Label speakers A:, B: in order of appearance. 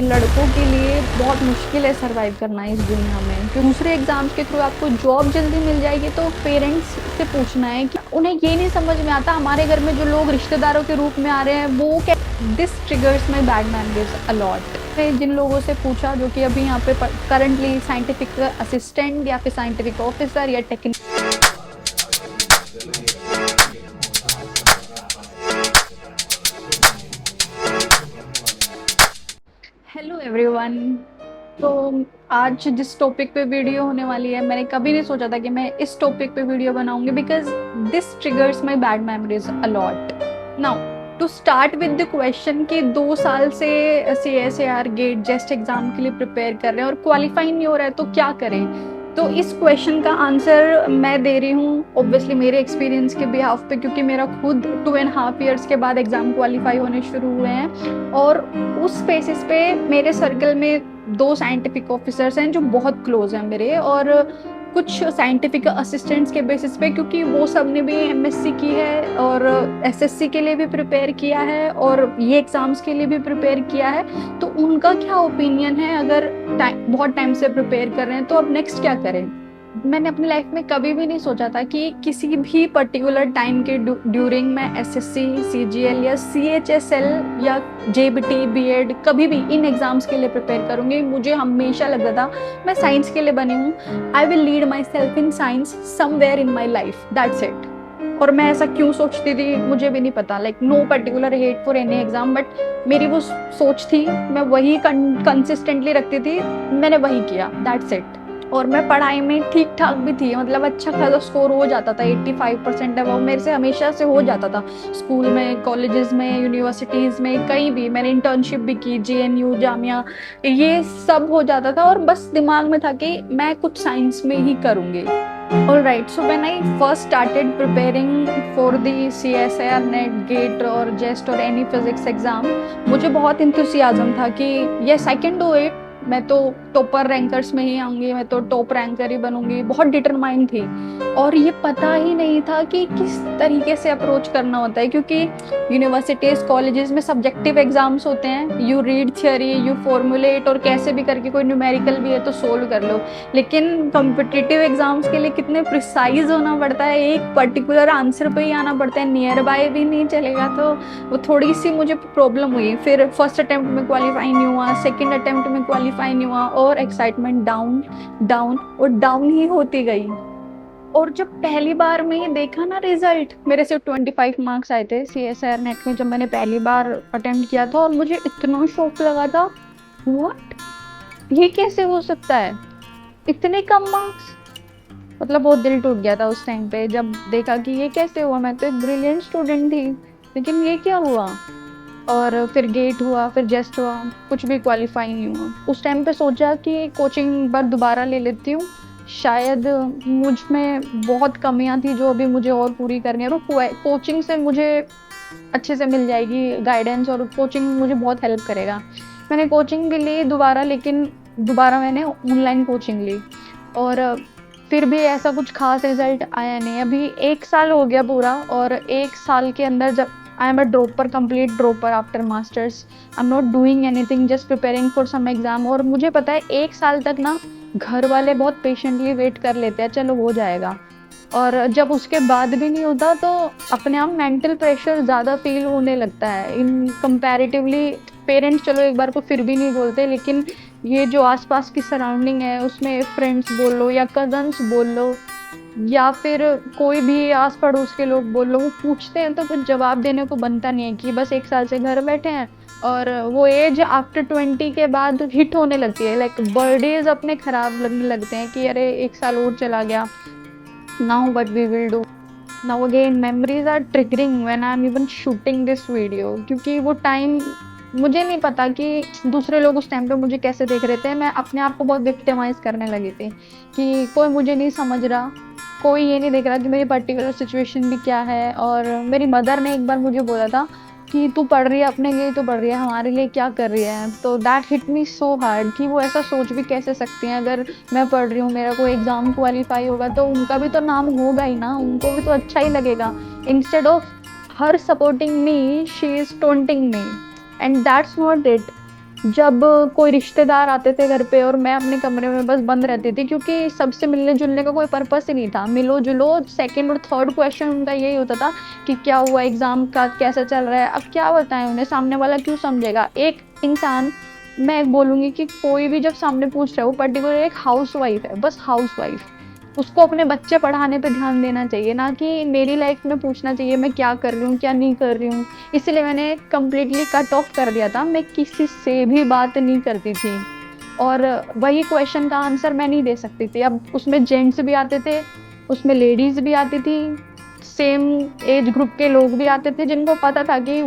A: लड़कों के लिए बहुत मुश्किल है सरवाइव करना इस दुनिया में, क्योंकि दूसरे एग्जाम्स के थ्रू आपको जॉब जल्दी मिल जाएगी। तो पेरेंट्स से पूछना है कि उन्हें ये नहीं समझ में आता हमारे घर में जो लोग रिश्तेदारों के रूप में आ रहे हैं वो क्या। This triggers my bad memories a lot. जिन लोगों से पूछा जो कि अभी यहाँ पे करंटली साइंटिफिक असिस्टेंट या फिर साइंटिफिक ऑफिसर या टेक्निक। Hello everyone. तो आज जिस टॉपिक पे वीडियो होने वाली है, मैंने कभी नहीं सोचा था कि मैं इस टॉपिक पे वीडियो बनाऊंगी, because this triggers my bad memories a lot. Now to start with the question कि 2 साल से CSAR गेट जेस्ट एग्जाम के लिए प्रिपेयर कर रहे हैं और क्वालिफाई नहीं हो रहा है तो क्या करें। तो इस क्वेश्चन का आंसर मैं दे रही हूँ ऑब्वियसली मेरे एक्सपीरियंस के बिहाफ पे, क्योंकि मेरा खुद 2.5 ईयर्स के बाद एग्जाम क्वालिफाई होने शुरू हुए हैं। और उस बेसिस पे मेरे सर्कल में 2 साइंटिफिक ऑफिसर्स हैं जो बहुत क्लोज हैं मेरे, और कुछ साइंटिफिक असिस्टेंट्स के बेसिस पे, क्योंकि वो सब ने भी MSc की है और SSC के लिए भी प्रिपेयर किया है और ये एग्जाम्स के लिए भी प्रिपेयर किया है। तो उनका क्या ओपिनियन है, अगर बहुत टाइम से प्रिपेयर कर रहे हैं तो अब नेक्स्ट क्या करें। मैंने अपनी लाइफ में कभी भी नहीं सोचा था कि किसी भी पर्टिकुलर टाइम के ड्यूरिंग मैं SSC, CGL या CHSL या JBT, BEd कभी भी इन एग्जाम्स के लिए प्रिपेयर करूंगी। मुझे हमेशा लगता था मैं साइंस के लिए बनी हूँ। I will lead my self in science somewhere in my life, that's it. और मैं ऐसा क्यों सोचती थी मुझे भी नहीं पता, like no particular hate for any exam, but मेरी वो सोच थी, मैं वही कंसिस्टेंटली रखती थी, मैंने वही किया, दैट्स इट। और मैं पढ़ाई में ठीक ठाक भी थी, मतलब अच्छा खासा स्कोर हो जाता था, 85% है वो मेरे से हमेशा से हो जाता था। स्कूल में, कॉलेजेस में, यूनिवर्सिटीज़ में, कहीं भी मैंने इंटर्नशिप भी की, JNU, जामिया, ये सब हो जाता था। और बस दिमाग में था कि मैं कुछ साइंस में ही करूँगी। Alright, so when I first started preparing for the CSIR NET, GATE और JEST और any physics exam, मुझे बहुत enthusiasm था कि yes I can do it, मैं तो टॉपर रैंकर्स में ही आऊंगी, मैं तो टॉप रैंकर ही बनूंगी, बहुत डिटरमाइंड थी। और ये पता ही नहीं था कि किस तरीके से अप्रोच करना होता है, क्योंकि यूनिवर्सिटीज, कॉलेजेस में सब्जेक्टिव एग्जाम्स होते हैं, you read theory, you formulate और कैसे भी करके कोई न्यूमेरिकल भी है तो सोल्व कर लो। लेकिन कॉम्पिटिटिव एग्जाम्स के लिए कितने प्रिसाइज होना पड़ता है, एक पर्टिकुलर आंसर पे ही आना पड़ता है, नियर बाय भी नहीं चलेगा। तो वो थोड़ी सी मुझे प्रॉब्लम हुई। फिर फर्स्ट अटेम्प्ट में क्वालिफाई नहीं हुआ, सेकेंड अटेम्प्ट में क्वालिफाई नहीं हुआ, और एक्साइटमेंट डाउन डाउन और डाउन ही होती गई। और जब पहली बार में ये देखा ना रिजल्ट, मेरे से 25 मार्क्स आए थे CSIR नेट में जब मैंने पहली बार अटेम्प्ट किया था, और मुझे इतना शौक लगा था, व्हाट, ये कैसे हो सकता है, इतने कम मार्क्स। मतलब बहुत दिल टूट गया था उस टाइम पे जब देखा कि ये कैसे हुआ, मैं तो एक ब्रिलियंट स्टूडेंट थी, लेकिन ये क्या हुआ। और फिर गेट हुआ, फिर जेस्ट हुआ, कुछ भी क्वालिफाई नहीं हुआ। उस टाइम पे सोचा कि कोचिंग बार दोबारा ले लेती हूँ, शायद मुझ में बहुत कमियां थी जो अभी मुझे और पूरी करनी है, और कोचिंग से मुझे अच्छे से मिल जाएगी गाइडेंस, और कोचिंग मुझे बहुत हेल्प करेगा। मैंने कोचिंग भी ली दोबारा, लेकिन दोबारा मैंने ऑनलाइन कोचिंग ली, और फिर भी ऐसा कुछ खास रिजल्ट आया नहीं। अभी 1 साल हो गया पूरा, और 1 साल के अंदर जब I am a dropper, complete dropper after masters, I am not doing anything, just preparing for some exam. और मुझे पता है 1 साल तक ना घर वाले बहुत पेशेंटली वेट कर लेते हैं, चलो हो जाएगा। और जब उसके बाद भी नहीं होता तो अपने आप मेंटल प्रेशर ज़्यादा फील होने लगता है इन कंपैरेटिवली। पेरेंट्स चलो एक बार को फिर भी नहीं बोलते, लेकिन ये जो आसपास की सराउंडिंग है उसमें फ्रेंड्स बोल लो या कजन्स बोल लो या फिर कोई भी आस पड़ोस के लोग बोल लो, वो पूछते हैं तो कुछ जवाब देने को बनता नहीं है कि बस 1 साल से घर बैठे हैं। और वो एज आफ्टर 20 के बाद हिट होने लगती है, लाइक बर्थडेज अपने खराब लगने लगते हैं कि अरे 1 साल और चला गया, now what we will do. Now again memories are triggering when I am even shooting this video, क्योंकि वो टाइम मुझे नहीं पता कि दूसरे लोग उस टाइम पे मुझे कैसे देख रहे थे। मैं अपने आप को बहुत विक्टिमाइज करने लगी थी कि कोई मुझे नहीं समझ रहा, कोई ये नहीं देख रहा कि मेरी पर्टिकुलर सिचुएशन भी क्या है। और मेरी मदर ने एक बार मुझे बोला था कि तू पढ़ रही है, अपने लिए तो पढ़ रही है, हमारे लिए क्या कर रही है। तो that hit me so hard कि वो ऐसा सोच भी कैसे सकती हैं, अगर मैं पढ़ रही हूँ, मेरा कोई एग्ज़ाम क्वालिफाई होगा तो उनका भी तो नाम होगा ही ना, उनको भी तो अच्छा ही लगेगा। Instead of her supporting me, she is taunting me, and that's not it. जब कोई रिश्तेदार आते थे घर पे और मैं अपने कमरे में बस बंद रहती थी, क्योंकि सबसे मिलने जुलने का कोई पर्पस ही नहीं था। मिलो जुलो, सेकंड और थर्ड क्वेश्चन उनका यही होता था कि क्या हुआ एग्जाम का, कैसा चल रहा है। अब क्या बताएं उन्हें, सामने वाला क्यों समझेगा। एक इंसान, मैं बोलूंगी कि कोई भी जब सामने पूछ रहा है, वो पर्टिकुलर एक हाउस वाइफ है, बस हाउस वाइफ, उसको अपने बच्चे पढ़ाने पे ध्यान देना चाहिए, ना कि मेरी लाइफ में पूछना चाहिए मैं क्या कर रही हूँ क्या नहीं कर रही हूँ। इसलिए मैंने कंप्लीटली कट ऑफ कर दिया था, मैं किसी से भी बात नहीं करती थी। और वही क्वेश्चन का आंसर मैं नहीं दे सकती थी। अब उसमें जेंट्स भी आते थे, उसमें लेडीज भी आती थी, सेम एज ग्रुप के लोग भी आते थे, जिनको पता था कि